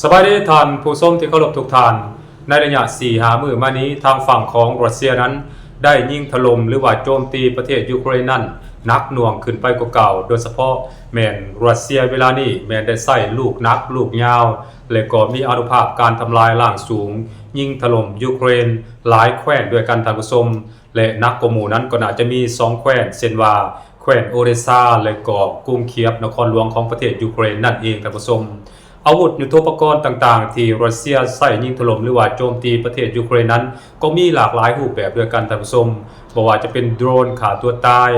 สบายดีท่านผู้ชมที่เคารพทุกท่านในระยะ 4-5 มื้อมานี้ทางฝั่งของรัสเซียนั้นได้ยิงถล่มหรือว่าโจมตีประเทศยูเครนนั้นหนักหน่วงขึ้นไปกว่าเก่าโดยเฉพาะแม่นรัสเซียเวลานี้แม่นได้ใช้ลูกหนักลูกยาวและก็มีอานุภาพการทำลายล่างสูงยิงถล่มยูเครนหลายแคว้นด้วยกันท่านผู้ชมและนักกว่าหมู่นั้นก็น่าจะมี2แคว้นเช่นว่าแคว้นโอเดซาและก็กรุงเคียฟนครหลวงของประเทศยูเครนนั่นเองท่านผู้ชมอาวุธยุทโธปกรณ์ต่างๆที่รัสเซียใช้ยิงถล่มหรือว่าโจมตีประเทศยูเครนนั้นก็มีหลากหลายรูปแบบด้วยกันท่านผู้ชมบ่ว่าจะเป็นโดรนฆ่าตัวตาย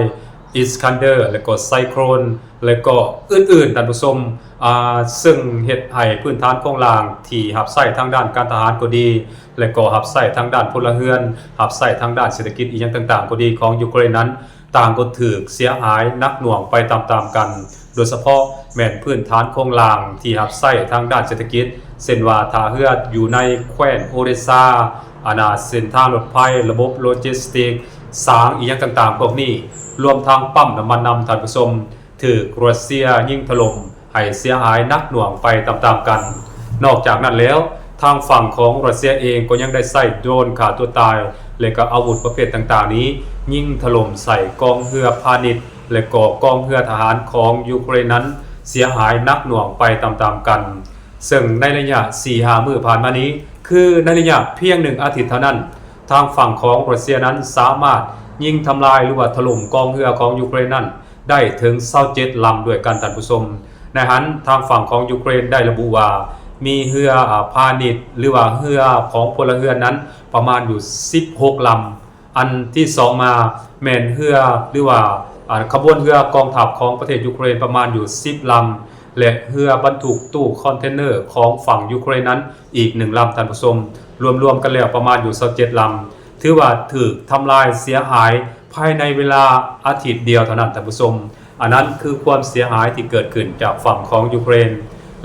อิสคันเดอร์และก็ไซโครนและก็อื่นๆท่านผู้ชมซึ่งเฮ็ดให้พื้นฐานของล่างที่รับใช้ทางด้านการทหารก็ดีและก็รับใช้ทางด้านพลเรือนรับใช้ทางด้านเศรษฐกิจอีกอย่างต่างๆก็ดีของยูเครนนั้นต่างก็ถูกเสียหายหนักหน่วงไปตามๆกันโดยเฉพาะแม่นพื้นฐานของล่างที่รับใช้ทางด้านเศรษฐกิจเช่นว่าท่าเรืออยู่ในแคว้นโอเดซาเส้นทางรถไฟระบบโลจิสติกสางอีกอย่างต่างๆพวกนี้รวมทางปั๊มน้ำมันท่านผู้ชมถูกรัสเซียยิงถล่มให้เสียหายหนักหน่วงไปตามๆกันนอกจากนั้นแล้วทางฝั่งของรัสเซียเองก็ยังได้ใช้โดรนฆ่าตัวตายและก็อาวุธประเภทต่างๆนี้ยิงถล่มใส่กองเรือพาณิชย์และก็กองเรือทหารของยูเครนนั้นเสียหายหนักหน่วงไปตามๆกันซึ่งในระยะ 4-5 มื้อผ่านมานี้คือในระยะเพียง1อาทิตย์เท่านั้นทางฝั่งของรัสเซียนั้นสามารถยิงทำลายหรือว่าถล่มกองเรือของยูเครนนั้นได้ถึง27ลำด้วยกันท่านผู้ชมในหันทางฝั่งของยูเครนได้ระบุว่ามีเรือพาณิชย์หรือว่าเรือของพลเรือนนั้นประมาณอยู่16ลำอันที่2มาแม่นเรือหรือว่าขบวนเรือกองทัพของประเทศยูเครนประมาณอยู่10ลำและเรือบรรทุกตู้คอนเทนเนอร์ของฝั่งยูเครนนั้นอีก1ลำท่านผู้ชมรวมๆกันแล้วประมาณอยู่27ลำถือว่าถูกทำลายเสียหายภายในเวลาอาทิตย์เดียวเท่านั้นท่านผู้ชมอันนั้นคือความเสียหายที่เกิดขึ้นจากฝั่งของยูเครน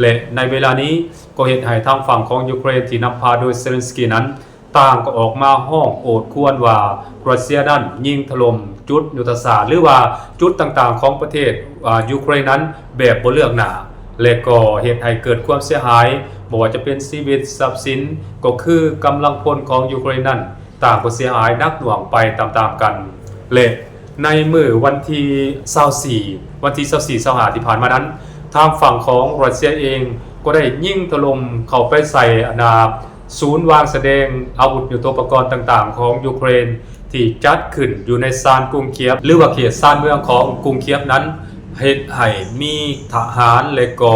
และในเวลานี้ก็เห็นให้ทางฝั่งของยูเครนที่นำพาโดยเซเลนสกีนั้นต่างก็ออกมาห้องโอดครวญว่ารัสเซียนั้นยิงถล่มจุดยุทธศาสตร์หรือว่าจุดต่างๆของประเทศยูเครนนั้นแบบบ่เลือกหน้าและก็เห็นให้เกิดความเสียหายบ่ว่าจะเป็นชีวิตทรัพย์สินก็คือกำลังพลของยูเครนนั้นต่างก็เสียหายหนักหน่วงไปตามๆกันและในมื้อวันที่24วันที่24-25ที่ผ่านมานั้นทางฝั่งของรัสเซียเองก็ได้ยิงถล่มเข้าไปใส่ศูนย์วางแสดงอาวุธยุทโธปกรณ์ต่างๆของยูเครนที่จัดขึ้นอยู่ในซานกรุงเคียฟหรือว่าเขตซานเมืองของกรุงเคียฟนั้นเฮ็ดให้มีทหารและก็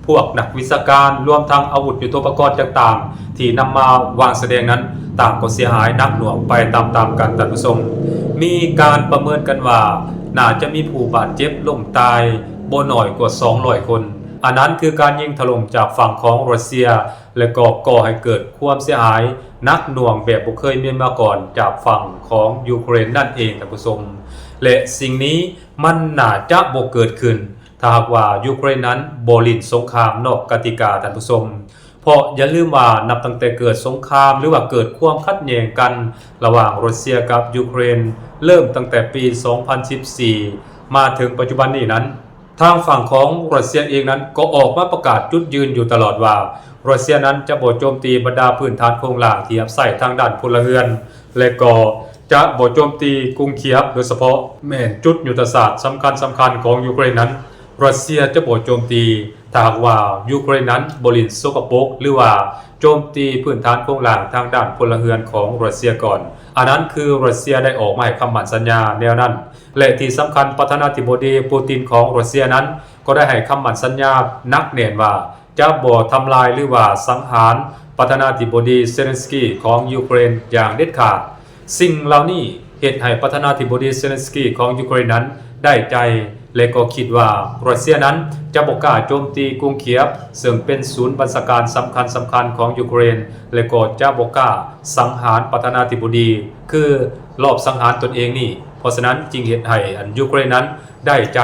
พวกนักวิชาการรวมทั้งอาวุธยุทโธปกรณ์ต่างๆที่นำมาวางแสดงนั้นต่างก็เสียหายหนักหน่วงไปตามๆกันท่านผู้ชมมีการประเมินกันว่าน่าจะมีผู้บาดเจ็บล้มตายบ่น้อยกว่า200คนอันนั้นคือการยิงถล่มจากฝั่งของรัสเซียและก็ก่อให้เกิดความเสียหายหนักหน่วงแบบบ่เคยมีมาก่อนจากฝั่งของยูเครนนั่นเองท่านผู้ชมและสิ่งนี้มันน่าจะบ่เกิดขึ้นถ้าหากว่ายูเครนนั้นบ่ลิ้นสงครามนอกกติกาท่านผู้ชมเพราะอย่าลืมว่านับตั้งแต่เกิดสงครามหรือว่าเกิดความขัดแย้งกันระหว่างรัสเซียกับยูเครนเริ่มตั้งแต่ปี 2014 มาถึงปัจจุบันนี้นั้นทางฝั่งของรัสเซียเองนั้นก็ออกมาประกาศจุดยืนอยู่ตลอดว่ารัสเซียนั้นจะบ่โจมตีบรรดาพื้นฐานโครงหลังที่รับใช้ทางด้านพลเรือนและก็จะบ่โจมตีกรุงเคียฟโดยเฉพาะแม่นจุดยุทธศาสตร์สำคัญของยูเครนนั้นรัสเซียจะบ่โจมตีถ้าหากว่ายูเครนนั้นบ่ลิ้นสกปรกหรือว่าโจมตีพื้นฐานโครงหลังทางด้านพลเรือนของรัสเซียก่อนอันนั้นคือรัสเซียได้ออกมาให้คำมั่นสัญญาแนวนั้นและที่สำคัญประธานาธิบดีปูตินของรัสเซียนั้นก็ได้ให้คำมั่นสัญญานักแน่นว่าจะบ่ทำลายหรือว่าสังหารประธานาธิบดีเซเลนสกีของยูเครนอย่างเด็ดขาดสิ่งเหล่านี้เฮ็ดให้ประธานาธิบดีเซเลนสกีของยูเครนนั้นได้ใจและก็คิดว่ารัสเซียนั้นจะบ่กล้าโจมตีกรุงเคียฟซึ่งเป็นศูนย์บัญชาการสำคัญของยูเครนและก็จะบ่กล้าสังหารประธานาธิบดีคือรอบสังหารตนเองนี่เพราะฉะนั้นจึงเฮ็ดให้ยูเครนนั้นได้ใจ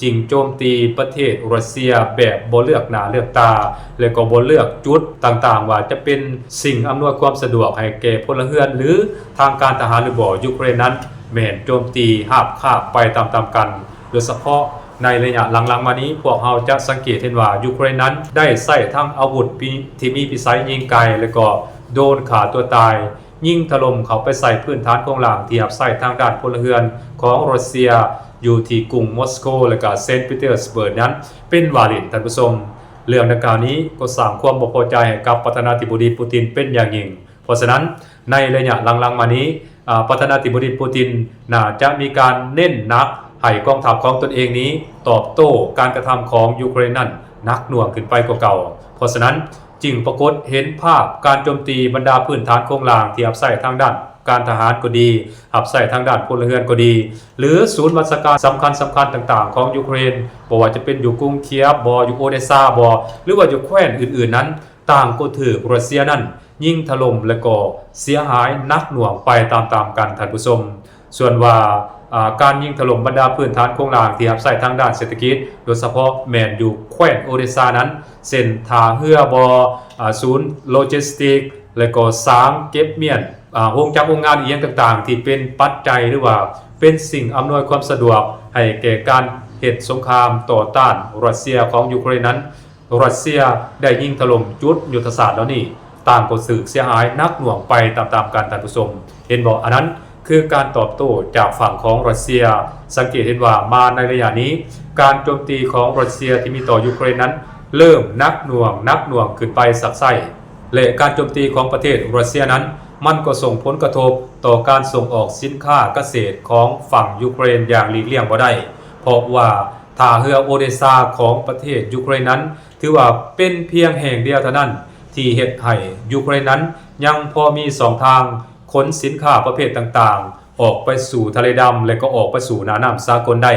จึงโจมตีประเทศรัสเซียแบบบ่เลือกหน้าเลือกตาและก็บ่เลือกจุดต่างๆว่าจะเป็นสิ่งอำนวยความสะดวกให้แก่พลเรือนหรือทางการทหารหรือบ่ยูเครนนั้นแม่นโจมตีหาบคาบไปตามๆกันโดยเฉพาะ ในระยะหลังๆมานี้พวกเราจะสังเกตเห็นว่ายูเครนนั้นได้ใช้ทั้งอาวุธที่มีพิสัยยิงไกลและก็โดนฆ่าตัวตายยิงถล่มเข้าไปใส่พื้นฐานของหลังที่รับใช้ทางด้านพลเรือนของรัสเซียอยู่ที่กรุงมอสโกและก็เซนต์ปีเตอร์สเบิร์กนั้นเป็นวาลินท่านผู้ชมเรื่องดังกล่าวนี้ก็สร้างความบ่พอใจให้กับประธานาธิบดีปูตินเป็นอย่างยิ่งเพราะฉะนั้นในระยะหลังๆมานี้ประธานาธิบดีปูตินน่าจะมีการเน้นหนักให้กองทัพของตนเองนี้ตอบโต้การกระทำของยูเครนนั้นหนักหน่วงขึ้นไปกว่าเก่าเพราะฉะนั้นจึงปรากฏเห็นภาพการโจมตีบรรดาพื้นฐานโครงหลังที่รับใช้ทางด้านการทหารก็ดีรับใช้ทางด้านพลเรือนก็ดีหรือศูนย์บัญชาการสำคัญต่างๆของยูเครนบ่ว่าจะเป็นอยู่กรุงเคียฟบ่อยู่โอเดซาบ่หรือว่าอยู่แคว้นอื่นๆนั้นต่างก็ถูกรัสเซียนั้นยิงถล่มและก็เสียหายหนักหน่วงไปตามๆกันท่านผู้ชมส่วนว่าการยิงถล่มบรรดาพื้นฐานโครงหลังที่รับใช้ทางด้านเศรษฐกิจโดยเฉพาะแม่นอยู่แคว้นโอเดซานั้นเส้นท่าเรือบ่ศูนย์โลจิสติกและก็สางเก็บเมียนโรงจักรโรงงานอีกอย่างต่างๆที่เป็นปัจจัยหรือว่าเป็นสิ่งอำนวยความสะดวกให้แก่การเหตุสงครามต่อต้านรัสเซียของยูเครนนั้นรัสเซียได้ยิงถล่มจุดยุทธศาสตร์แล้วนี่ต่างก็สึกเสียหายนักหน่วงไปตามๆกันท่านผู้ชมเห็นบอกอันนั้นคือการตอบโต้จากฝั่งของรัสเซียสังเกตเห็นว่ามาในระยะนี้การโจมตีของรัสเซียที่มีต่อยูเครนนั้นเริ่มนักหน่วงขึ้นไปสักไส้และการโจมตีของประเทศรัสเซียนั้นมันก็ส่งผลกระทบต่อการส่งออกสินค้าเกษตรของฝั่งยูเครนอย่างหลีกเลี่ยงบ่ได้เพราะว่าท่าเรือโอเดซาของประเทศยูเครนนั้นถือว่าเป็นเพียงแห่งเดียวเท่านั้นที่เฮ็ดให้ยูเครนนั้นยังพอมี2ทางขนสินค้าประเภทต่างๆออกไปสู่ทะเลดำและก็ออกไปสู่น่านน้ำสากลได้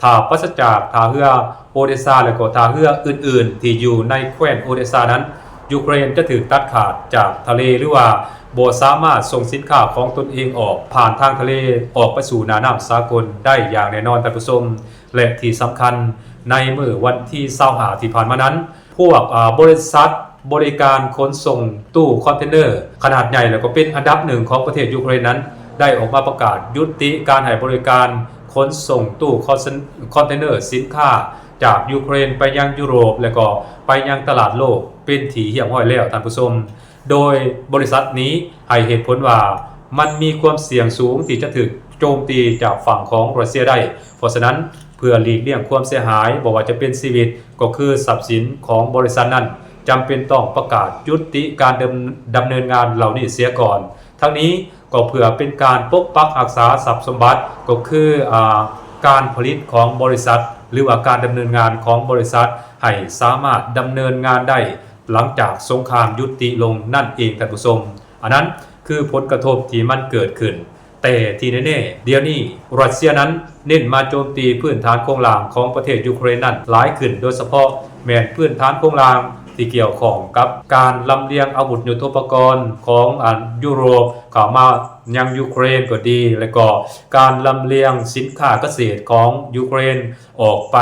ถ้าปราศจากท่าเรือโอเดซาและก็ท่าเรืออื่นๆที่อยู่ในแคว้นโอเดซานั้นยูเครนจะถูกตัดขาดจากทะเลหรือว่าบ่สามารถส่งสินค้าของตนเองออกผ่านทางทะเลออกไปสู่น่านน้ำสากลได้อย่างแน่นอนท่านผู้ชมและที่สำคัญในมื้อวันที่25ที่ผ่านมานั้นพวกบริษัทบริการขนส่งตู้คอนเทนเนอร์ขนาดใหญ่แล้วก็เป็นอันดับหนึ่งของประเทศยูเครนนั้นได้ออกมาประกาศยุติการให้บริการขนส่งตู้คอนเทนเนอร์สินค้าจากยูเครนไปยังยุโรปและก็ไปยังตลาดโลกเป็นที่เรียบร้อยแล้วท่านผู้ชมโดยบริษัทนี้ให้เหตุผลว่ามันมีความเสี่ยงสูงที่จะถูกโจมตีจากฝั่งของรัสเซียได้เพราะฉะนั้นเพื่อหลีกเลี่ยงความเสียหายบอกว่าจะเป็นชีวิตก็คือทรัพย์สินของบริษัทนั้นจำเป็นต้องประกาศยุติการดำเนินงานเหล่านี้เสียก่อนทั้งนี้ก็เพื่อเป็นการปกปักรักษาทรัพย์สมบัติก็คือการผลิตของบริษัทหรือว่าการดำเนินงานของบริษัทให้สามารถดำเนินงานได้หลังจากสงครามยุติลงนั่นเองท่านผู้ชมอันนั้นคือผลกระทบที่มันเกิดขึ้นแต่ที่แน่ๆเดี๋ยวนี้รัสเซียนั้นเน้นมาโจมตีพื้นฐานโครงหลังของประเทศยูเครนนั้นหลายขึ้นโดยเฉพาะแม้นพื้นฐานโครงหลังที่เกี่ยวข้องกับการลำเลียงอาวุธยุทโธปกรณ์ของยุโรปเข้ามายังยูเครนก็ดีและก็การลำเลียงสินค้าเกษตรของยูเครนออกไป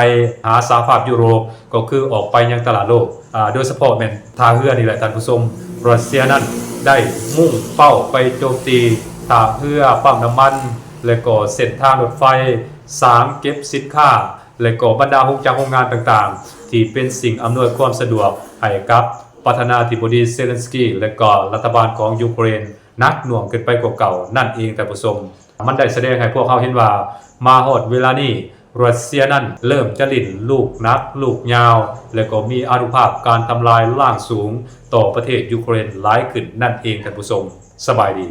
หาสหภาพยุโรปก็คือออกไปยังตลาดโลกโดยเฉพาะแม่นท่าเรือนี่แหละท่านผู้ชมรัสเซียนั้นได้มุ่งเป้าไปโจมตีท่าเรือปั๊มน้ำมันและก็เส้นทางรถไฟสางเก็บสินค้าและก็บรรดาโรงจักรโรงงานต่างๆที่เป็นสิ่งอำนวยความสะดวกให้กับประธานาธิบดีเซเลนสกี้และก็รัฐบาลของยูเครนนักหน่วงขึ้นไปกว่าเก่านั่นเองท่านผู้ชมมันได้แสดงให้พวกเขาเห็นว่ามาฮอดเวลานี้รัสเซียนั้นเริ่มจะลิ่นลูกนักลูกยาวและก็มีอานุภาพการทำลายล่างสูงต่อประเทศยูเครนหลายขึ้นนั่นเองท่านผู้ชมสบายดี